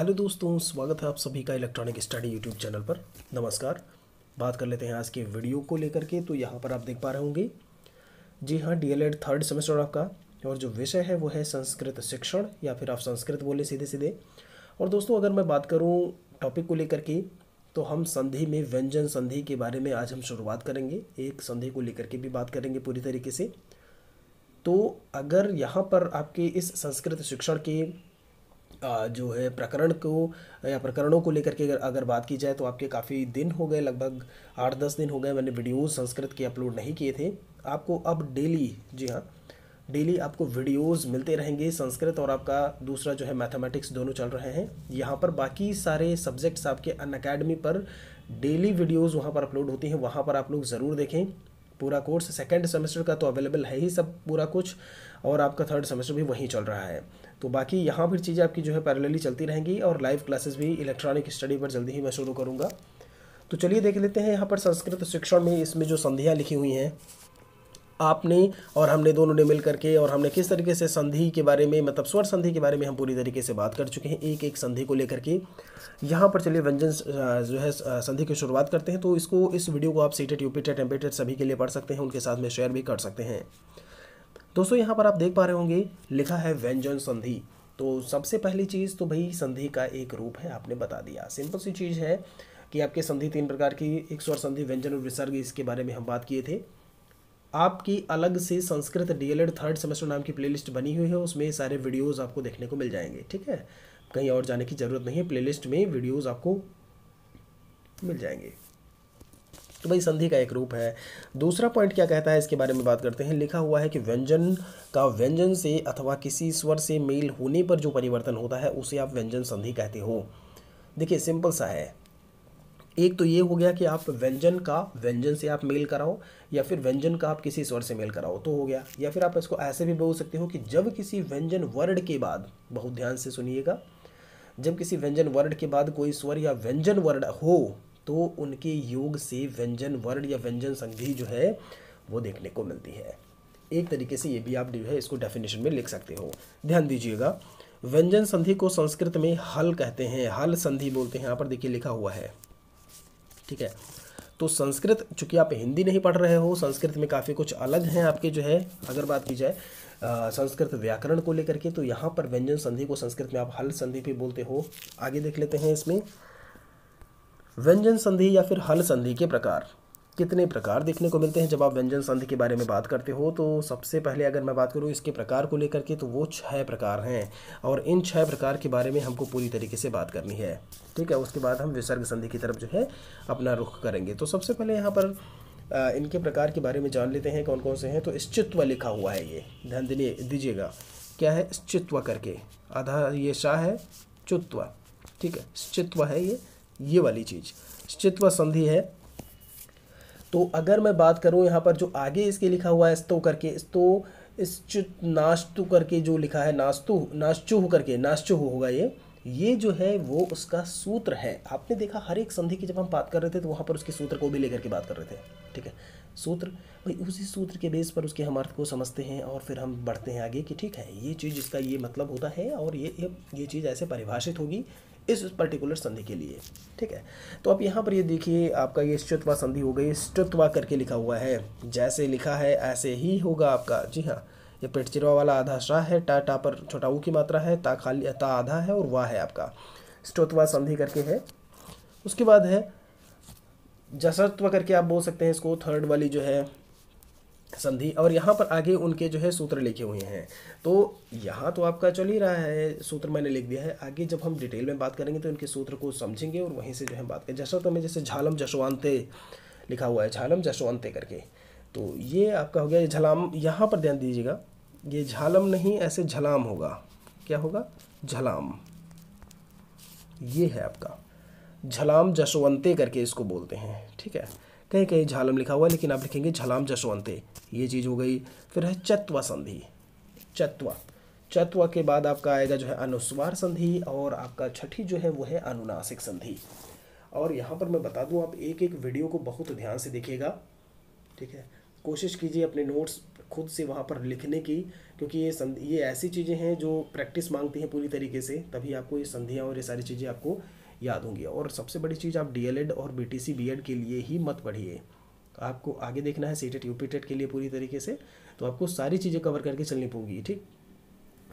Hello दोस्तों, स्वागत है आप सभी का इलेक्ट्रॉनिक स्टडी यूट्यूब चैनल पर। नमस्कार। बात कर लेते हैं आज की वीडियो को लेकर के। तो यहाँ पर आप देख पा रहे होंगे, जी हाँ, डीएलएड थर्ड सेमेस्टर आपका, और जो विषय है वो है संस्कृत शिक्षण, या फिर आप संस्कृत बोले सीधे सीधे। और दोस्तों, अगर मैं बात करूँ टॉपिक को लेकर के, तो हम संधि में व्यंजन संधि के बारे में आज हम शुरुआत करेंगे। एक संधि को लेकर के भी बात करेंगे पूरी तरीके से। तो अगर यहाँ पर आपके इस संस्कृत शिक्षण के जो है प्रकरण को या प्रकरणों को लेकर के अगर बात की जाए, तो आपके काफ़ी दिन हो गए, लगभग 8-10 दिन हो गए मैंने वीडियोस संस्कृत के अपलोड नहीं किए थे। आपको अब डेली, जी हाँ, डेली आपको वीडियोस मिलते रहेंगे संस्कृत, और आपका दूसरा जो है मैथमेटिक्स, दोनों चल रहे हैं यहाँ पर। बाकी सारे सब्जेक्ट्स आपके अनअकैडमी पर डेली वीडियोज़ वहाँ पर अपलोड होती हैं, वहाँ पर आप लोग ज़रूर देखें। पूरा कोर्स सेकेंड सेमेस्टर का तो अवेलेबल है ही सब पूरा कुछ, और आपका थर्ड सेमेस्टर भी वहीं चल रहा है। तो बाकी यहाँ पर चीज़ें आपकी जो है पैरेलली चलती रहेंगी, और लाइव क्लासेस भी इलेक्ट्रॉनिक स्टडी पर जल्दी ही मैं शुरू करूँगा। तो चलिए देख लेते हैं यहाँ पर संस्कृत शिक्षण में इसमें जो संधियाँ लिखी हुई हैं, आपने और हमने दोनों ने मिल करके, और हमने किस तरीके से संधि के बारे में, मतलब स्वर संधि के बारे में हम पूरी तरीके से बात कर चुके हैं एक एक संधि को लेकर के। यहाँ पर चलिए व्यंजन जो है संधि की शुरुआत करते हैं। तो इस वीडियो को आप सीटेट, यूपीटेट, एमपीटेट सभी के लिए पढ़ सकते हैं, उनके साथ में शेयर भी कर सकते हैं। दोस्तों, यहाँ पर आप देख पा रहे होंगे लिखा है व्यंजन संधि। तो सबसे पहली चीज़ तो भाई संधि का एक रूप है, आपने बता दिया। सिंपल सी चीज़ है कि आपके संधि 3 प्रकार की, एक स्वर संधि, व्यंजन और विसर्ग, इसके बारे में हम बात किए थे। आपकी अलग से संस्कृत डीएलएड थर्ड सेमेस्टर नाम की प्लेलिस्ट बनी हुई है, उसमें सारे वीडियोस आपको देखने को मिल जाएंगे। ठीक है, कहीं और जाने की ज़रूरत नहीं है, प्लेलिस्ट में वीडियोस आपको मिल जाएंगे। तो भाई संधि का एक रूप है। दूसरा पॉइंट क्या कहता है, इसके बारे में बात करते हैं। लिखा हुआ है कि व्यंजन का व्यंजन से अथवा किसी स्वर से मेल होने पर जो परिवर्तन होता है उसे आप व्यंजन संधि कहते हो। देखिए सिंपल सा है, एक तो ये हो गया कि आप व्यंजन का व्यंजन से आप मेल कराओ, या फिर व्यंजन का आप किसी स्वर से मेल कराओ, तो हो गया। या फिर आप इसको ऐसे भी बोल सकते हो कि जब किसी व्यंजन वर्ड के बाद, बहुत ध्यान से सुनिएगा, जब किसी व्यंजन वर्ड के बाद कोई स्वर या व्यंजन वर्ड हो, तो उनके योग से व्यंजन वर्ड या व्यंजन संधि जो है वो देखने को मिलती है। एक तरीके से ये भी आप जो है इसको डेफिनेशन में लिख सकते हो। ध्यान दीजिएगा, व्यंजन संधि को संस्कृत में हल कहते हैं, हल संधि बोलते हैं। यहाँ पर देखिए लिखा हुआ है, ठीक है। तो संस्कृत, चूंकि आप हिंदी नहीं पढ़ रहे हो, संस्कृत में काफ़ी कुछ अलग हैं आपके जो है। अगर बात की जाए संस्कृत व्याकरण को लेकर के, तो यहाँ पर व्यंजन संधि को संस्कृत में आप हल संधि भी बोलते हो। आगे देख लेते हैं इसमें व्यंजन संधि या फिर हल संधि के प्रकार। कितने प्रकार देखने को मिलते हैं जब आप व्यंजन संधि के बारे में बात करते हो। तो सबसे पहले अगर मैं बात करूँ इसके प्रकार को लेकर के, तो वो 6 प्रकार हैं, और इन 6 प्रकार के बारे में हमको पूरी तरीके से बात करनी है। ठीक है, उसके बाद हम विसर्ग संधि की तरफ जो है अपना रुख करेंगे। तो सबसे पहले यहाँ पर इनके प्रकार के बारे में जान लेते हैं कौन कौन से हैं। तो श्चित्व लिखा हुआ है, ये ध्यान दीजिएगा, क्या है श्चित्व करके, आधा ये शाह है, चुत्व, ठीक है, श्चित्व है ये वाली चीज़ श्चित्व संधि है। तो अगर मैं बात करूं यहाँ पर जो आगे इसके लिखा हुआ है स्तो करके, स्तो नास्तु करके जो लिखा है, नाश्चुह करके, नाश्चुह होगा ये जो है वो उसका सूत्र है। आपने देखा हर एक संधि की जब हम बात कर रहे थे तो वहाँ पर उसके सूत्र को भी लेकर के बात कर रहे थे। ठीक है, सूत्र, भाई उसी सूत्र के बेस पर उसके हम अर्थ को समझते हैं, और फिर हम बढ़ते हैं आगे कि ठीक है ये चीज़ इसका ये मतलब होता है, और ये चीज़ ऐसे परिभाषित होगी इस पर्टिकुलर संधि के लिए। ठीक है, तो अब यहाँ पर ये देखिए आपका ये श्चुत्वा संधि हो गई, श्चुत्वा करके लिखा हुआ है, जैसे लिखा है ऐसे ही होगा आपका। जी हाँ, ये पेटचिरवा वाला आधा शाह है, टा पर छोटा ऊ की मात्रा है, ता खाली ता आधा है, और वाह है आपका, श्चुत्वा संधि करके है। उसके बाद है जसत्व करके आप बोल सकते हैं इसको, थर्ड वाली जो है संधि, और यहाँ पर आगे उनके जो है सूत्र लिखे हुए हैं। तो यहाँ तो आपका चल ही रहा है, सूत्र मैंने लिख दिया है। आगे जब हम डिटेल में बात करेंगे तो इनके सूत्र को समझेंगे, और वहीं से जो है बात करें। जसत्व में जैसे झालम जशवांते लिखा हुआ है, झालम जशवंते करके, तो ये आपका हो गया। ये झलाम, यहाँ पर ध्यान दीजिएगा, ये झालम नहीं, ऐसे झलाम होगा। क्या होगा? झलाम, ये है आपका झलाम जशवंते करके इसको बोलते हैं। ठीक है, कहीं कहीं झालम लिखा हुआ है, लेकिन आप लिखेंगे झलाम जशवंते, ये चीज़ हो गई। फिर है चत्वा संधि, चत्वा के बाद आपका आएगा जो है अनुस्वार संधि, और आपका छठी जो है वो है अनुनासिक संधि। और यहाँ पर मैं बता दूँ, आप एक एक वीडियो को बहुत ध्यान से देखिएगा। ठीक है, कोशिश कीजिए अपने नोट्स खुद से वहाँ पर लिखने की, क्योंकि ये ऐसी चीज़ें हैं जो प्रैक्टिस मांगती हैं पूरी तरीके से, तभी आपको ये संधियाँ और ये सारी चीज़ें आपको याद होंगी। और सबसे बड़ी चीज़, आप डीएलएड और बीटीसी बीएड के लिए ही मत पढ़िए, आपको आगे देखना है सीटेट यूपीटेट के लिए पूरी तरीके से, तो आपको सारी चीज़ें कवर करके चलनी पड़ेगी। ठीक,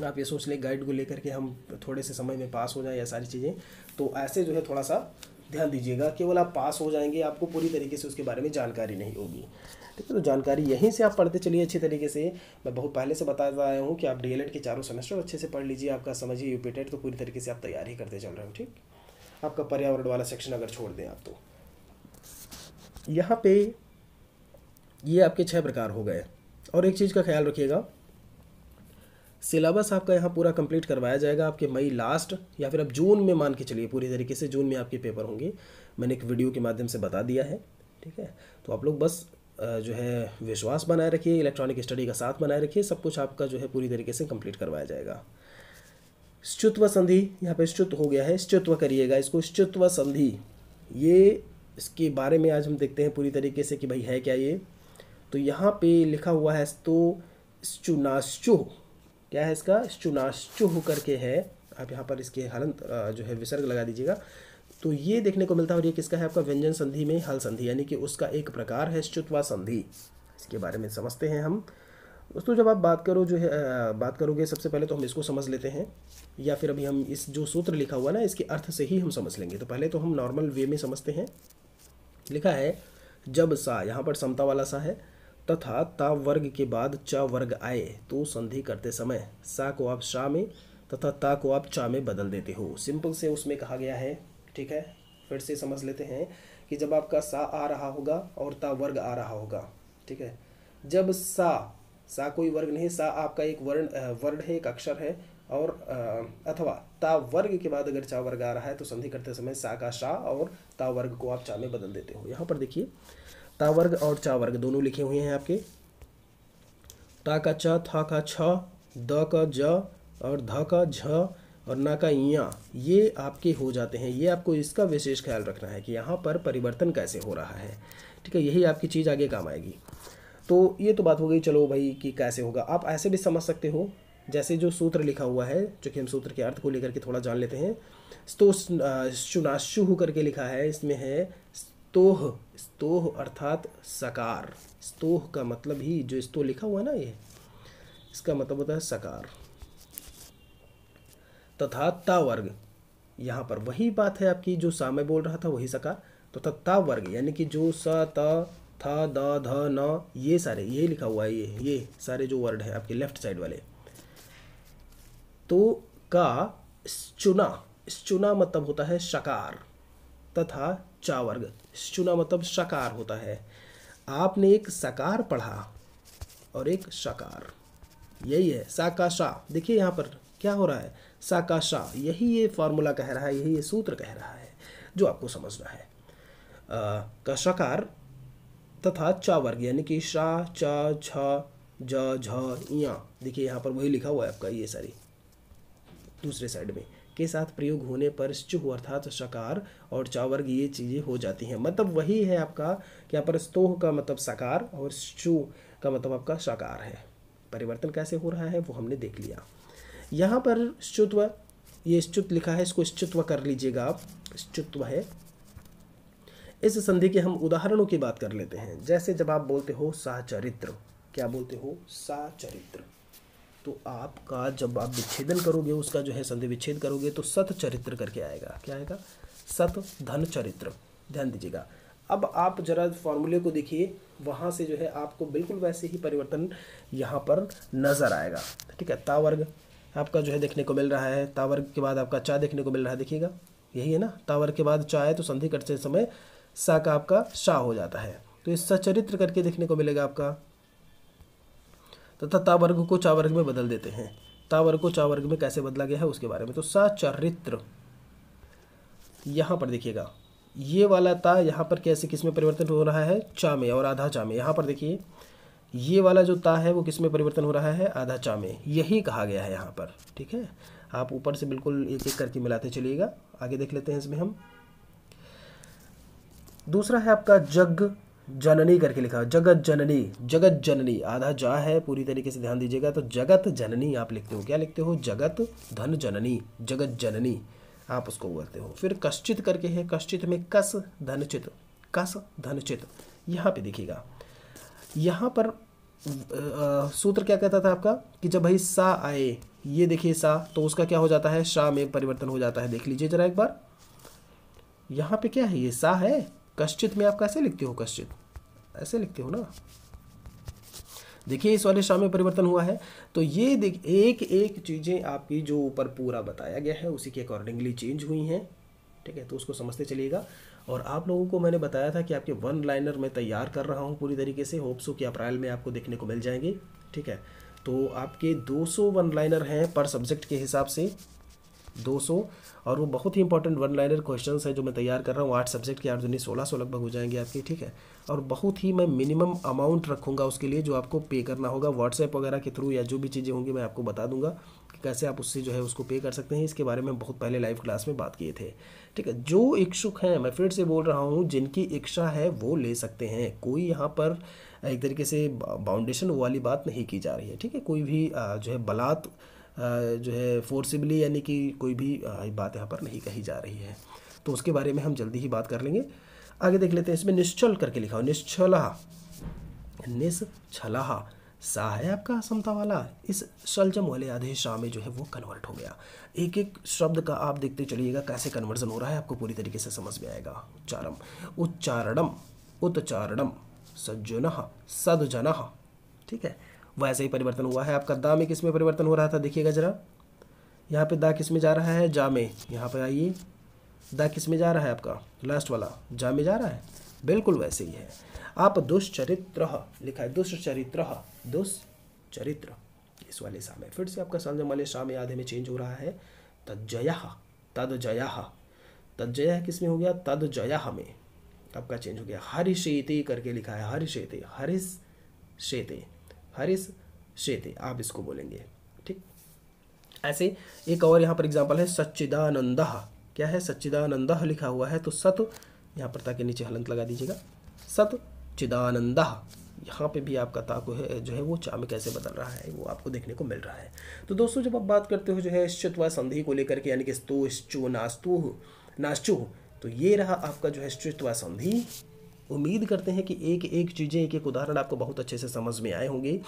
आप ये सोच लें गाइड को लेकर के हम थोड़े से समय में पास हो जाएं या सारी चीज़ें, तो ऐसे जो है थोड़ा सा ध्यान दीजिएगा। केवल आप पास हो जाएंगे, आपको पूरी तरीके से उसके बारे में जानकारी नहीं होगी। ठीक है, तो जानकारी यहीं से आप पढ़ते चलिए अच्छी तरीके से। मैं बहुत पहले से बता रहा हूँ कि आप डीएलएड के चारों सेमेस्टर अच्छे से पढ़ लीजिए, आपका समझिए यूपीटेट तो पूरी तरीके से आप तैयारी करते चल रहे हो। ठीक, आपका पर्यावरण वाला सेक्शन अगर छोड़ दें आप, तो यहाँ पे ये आपके 6 प्रकार हो गए। और एक चीज़ का ख्याल रखिएगा, सिलेबस आपका यहाँ पूरा कंप्लीट करवाया जाएगा आपके मई लास्ट या फिर अब जून में, मान के चलिए पूरी तरीके से जून में आपके पेपर होंगे। मैंने एक वीडियो के माध्यम से बता दिया है। ठीक है, तो आप लोग बस जो है विश्वास बनाए रखिए, इलेक्ट्रॉनिक स्टडी का साथ बनाए रखिए, सब कुछ आपका जो है पूरी तरीके से कंप्लीट करवाया जाएगा। स्त्युत्व संधि, यहाँ पे स्त्युत हो गया है, स्त्युत्व करिएगा इसको, स्त्युत्व संधि, ये इसके बारे में आज हम देखते हैं पूरी तरीके से कि भाई है क्या ये। तो यहाँ पे लिखा हुआ है तो स्चुनाश्चुह, क्या है इसका, स्चुनाश्चुह करके है। आप यहाँ पर इसके हलंत जो है विसर्ग लगा दीजिएगा, तो ये देखने को मिलता है। और ये किसका है, आपका व्यंजन संधि में हल संधि, यानी कि उसका एक प्रकार है स्त्युत्वा संधि। इसके बारे में समझते हैं हम दोस्तों। जब आप बात करोगे सबसे पहले तो हम इसको समझ लेते हैं, या फिर अभी हम इस जो सूत्र लिखा हुआ ना इसके अर्थ से ही हम समझ लेंगे। तो पहले तो हम नॉर्मल वे में समझते हैं। लिखा है जब सा, यहाँ पर समता वाला सा है, तथा ता वर्ग के बाद च वर्ग आए तो संधि करते समय सा को आप शा में तथा ता को आप चा में बदल देते हो। सिंपल से उसमें कहा गया है। ठीक है, फिर से समझ लेते हैं कि जब आपका सा आ रहा होगा और ता वर्ग आ रहा होगा, ठीक है, जब सा कोई वर्ग नहीं, सा आपका एक वर्ण है, एक अक्षर है, और अथवा ता वर्ग के बाद अगर चा वर्ग आ रहा है तो संधि करते समय सा का शा और ता वर्ग को आप चा में बदल देते हो। यहाँ पर देखिए ता वर्ग और चा वर्ग दोनों लिखे हुए हैं आपके, ता का च, था का छ, द का ज और ध का झ और ना का इया, ये आपके हो जाते हैं। ये आपको इसका विशेष ख्याल रखना है कि यहाँ पर परिवर्तन कैसे हो रहा है। ठीक है, यही आपकी चीज़ आगे काम आएगी। तो ये तो बात हो गई, चलो भाई कि कैसे होगा। आप ऐसे भी समझ सकते हो, जैसे जो सूत्र लिखा हुआ है, जो कि हम सूत्र के अर्थ को लेकर के थोड़ा जान लेते हैं। तो शुनाशु करके लिखा है, इसमें है स्तोह, स्तोह अर्थात सकार। स्तोह का मतलब ही जो स्तो लिखा हुआ है ना, ये इसका मतलब होता है सकार। तथा ता वर्ग, यहाँ पर वही बात है आपकी जो सा में बोल रहा था, वही सकार। तो ता वर्ग यानी कि जो स त था द ध न, ये सारे ये लिखा हुआ है, ये सारे जो वर्ड है आपके लेफ्ट साइड वाले। तो का चुना, चुना मतलब होता है शकार, तथा चा वर्ग, चुना मतलब शकार होता है। आपने एक सकार पढ़ा और एक शकार, यही है सा का शा। देखिए यहाँ पर क्या हो रहा है, सा का शा, यही ये फॉर्मूला कह रहा है, यही ये सूत्र कह रहा है जो आपको समझना है। का शकार तथा चा वर्ग यानी कि शा चा छ ज झ इया, देखिए यहाँ पर वही लिखा हुआ है आपका, ये सारी दूसरे साइड में के साथ प्रयोग होने पर स्चुह अर्थात शकार और चा वर्ग ये चीज़ें हो जाती हैं। मतलब वही है आपका कि यहाँ पर स्तोह का मतलब सकार और स्चु का मतलब आपका शकार है। परिवर्तन कैसे हो रहा है वो हमने देख लिया। यहाँ पर स्चुत्व, ये स्चुत लिखा है, इसको स्चुत्व कर लीजिएगा आप, स्चुत्व है। इस संधि के हम उदाहरणों की बात कर लेते हैं। जैसे जब आप बोलते हो साचरित्र, क्या बोलते हो, साचरित्र, तो आपका जब आप विच्छेदन करोगे उसका जो है संधि विच्छेद करोगे तो सत चरित्र करके आएगा। क्या आएगा, सत धन चरित्र। ध्यान दीजिएगा। अब आप जरा फॉर्मूले को देखिए, वहाँ से जो है आपको बिल्कुल वैसे ही परिवर्तन यहाँ पर नजर आएगा। ठीक है, ता वर्ग आपका जो है देखने को मिल रहा है, ता वर्ग के बाद आपका चा देखने को मिल रहा है, देखिएगा यही है ना, ता वर्ग के बाद चा है तो संधि करते समय सा का आपका शा हो जाता है, तो इस सचरित्र करके देखने को मिलेगा आपका। तथा ता वर्ग को चा वर्ग में बदल देते हैं। ता वर्ग को चा वर्ग में कैसे बदला गया है उसके बारे में, तो साचरित्र यहाँ पर देखिएगा, ये वाला ता यहाँ पर कैसे किस में परिवर्तन हो रहा है, चा में और आधा चा में। यहाँ पर देखिए ये वाला जो ता है वो किस में परिवर्तन हो रहा है, आधा चा में, यही कहा गया है यहाँ पर। ठीक है, आप ऊपर से बिल्कुल एक एक करके मिलाते चलिएगा। आगे देख लेते हैं इसमें हम। दूसरा है आपका जग जननी करके लिखा, जगत जननी, जगत जननी, आधा जा है, पूरी तरीके से ध्यान दीजिएगा। तो जगत जननी आप लिखते हो, क्या लिखते हो, जगत धन जननी, जगत जननी आप उसको बोलते हो। फिर कश्चित करके है, कश्चित में कस धनचित, कस धनचित। यहाँ पे देखिएगा, यहाँ पर सूत्र क्या कहता था आपका कि जब भाई सा आए, ये देखिए सा, तो उसका क्या हो जाता है, शा में परिवर्तन हो जाता है। देख लीजिए जरा एक बार, यहाँ पे क्या है, ये सा है, कश्चित में आप कैसे लिखते हो, कश्चित ऐसे लिखते हो ना। देखिए इस वाले शा में परिवर्तन हुआ है। तो ये देख एक एक चीज़ें आपकी जो ऊपर पूरा बताया गया है उसी के अकॉर्डिंगली चेंज हुई हैं, ठीक है। तो उसको समझते चलिएगा। और आप लोगों को मैंने बताया था कि आपके वन लाइनर मैं तैयार कर रहा हूँ पूरी तरीके से, होप सो कि अप्रैल में आपको देखने को मिल जाएंगे, ठीक है। तो आपके 200 वन लाइनर हैं पर सब्जेक्ट के हिसाब से, 200, और वो बहुत ही इंपॉर्टेंट वन लाइनर क्वेश्चंस है जो मैं तैयार कर रहा हूँ। 8 सब्जेक्ट के 8 दूनी 1600 लगभग हो जाएंगे आपके, ठीक है। और बहुत ही मैं मिनिमम अमाउंट रखूँगा उसके लिए, जो आपको पे करना होगा व्हाट्सएप वगैरह के थ्रू, या जो भी चीज़ें होंगी मैं आपको बता दूंगा कि कैसे आप उससे जो है उसको पे कर सकते हैं। इसके बारे में बहुत पहले लाइव क्लास में बात किए थे, ठीक है। जो इच्छुक हैं, मैं फिर से बोल रहा हूँ, जिनकी इच्छा है वो ले सकते हैं। कोई यहाँ पर एक तरीके से बाउंडेशन वाली बात नहीं की जा रही है, ठीक है। कोई भी जो है बलात् जो है फोर्सिबली, यानी कि कोई भी बात यहाँ पर नहीं कही जा रही है। तो उसके बारे में हम जल्दी ही बात कर लेंगे। आगे देख लेते हैं, इसमें निश्चल करके लिखा हो, निश्चला, निश्चला, सा है आपका समता वाला, इस शलजम वाले आधे शाह में जो है वो कन्वर्ट हो गया। एक एक शब्द का आप देखते चलिएगा कैसे कन्वर्जन हो रहा है, आपको पूरी तरीके से समझ में आएगा। उच्चारम, उच्चारणम, उत्चारणम, सज्जनः, सदजनः, ठीक है। वैसे ही परिवर्तन हुआ है आपका। दा में किस में परिवर्तन हो रहा था, देखिएगा जरा, यहाँ पे दा किस में जा रहा है, जा में। यहाँ पे आइए, दा किस में जा रहा है आपका, लास्ट वाला जा में जा रहा है, बिल्कुल वैसे ही है। आप दुष्चरित्र लिखा है, दुष्चरित्र, दुष्चरित्र, इस वाले सा में फिर से आपका संजम वाले शा में आधे में चेंज हो रहा है। तज्जयः, तज्जयः, तज्जयः किस में हो गया, तज्जयः में आपका चेंज हो गया। हरिशेते करके लिखा है, हरिशेते, हरिश शेते, हरिश शेते आप इसको बोलेंगे, ठीक। ऐसे एक और यहाँ पर एग्जांपल है, सच्चिदानंदः, क्या है, सच्चिदानंदः लिखा हुआ है, तो सत यहाँ पर ताकि नीचे हलंत लगा दीजिएगा, सत चिदानंदः। यहाँ पे भी आपका ताको है जो है वो चा में कैसे बदल रहा है वो आपको देखने को मिल रहा है। तो दोस्तों जब आप बात करते हो जो है श्चित्व संधि को लेकर के, यानी कि स्तु, श्चु, नास्तु, नाश्चु, तो ये रहा आपका जो है श्चित्व संधि। उम्मीद करते हैं कि एक एक चीज़ें, एक एक उदाहरण आपको बहुत अच्छे से समझ में आए होंगे।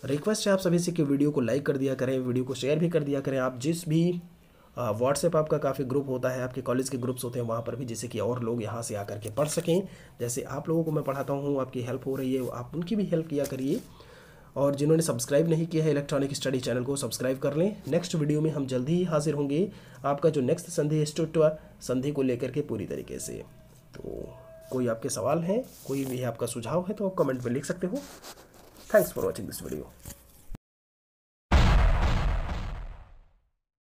रिक्वेस्ट है आप सभी से कि वीडियो को लाइक कर दिया करें, वीडियो को शेयर भी कर दिया करें। आप जिस भी व्हाट्सएप आपका काफ़ी ग्रुप होता है, आपके कॉलेज के ग्रुप्स होते हैं, वहाँ पर भी जिससे कि और लोग यहाँ से आकर के पढ़ सकें। जैसे आप लोगों को मैं पढ़ाता हूँ, आपकी हेल्प हो रही है, आप उनकी भी हेल्प किया करिए। और जिन्होंने सब्सक्राइब नहीं किया है इलेक्ट्रॉनिक स्टडी चैनल को, सब्सक्राइब कर लें। नेक्स्ट वीडियो में हम जल्दी ही हाजिर होंगे आपका जो नेक्स्ट संधि है श्चित्व संधि को लेकर के पूरी तरीके से। तो कोई आपके सवाल हैं, कोई भी आपका सुझाव है तो आप कमेंट में लिख सकते हो। Thanks for watching this video.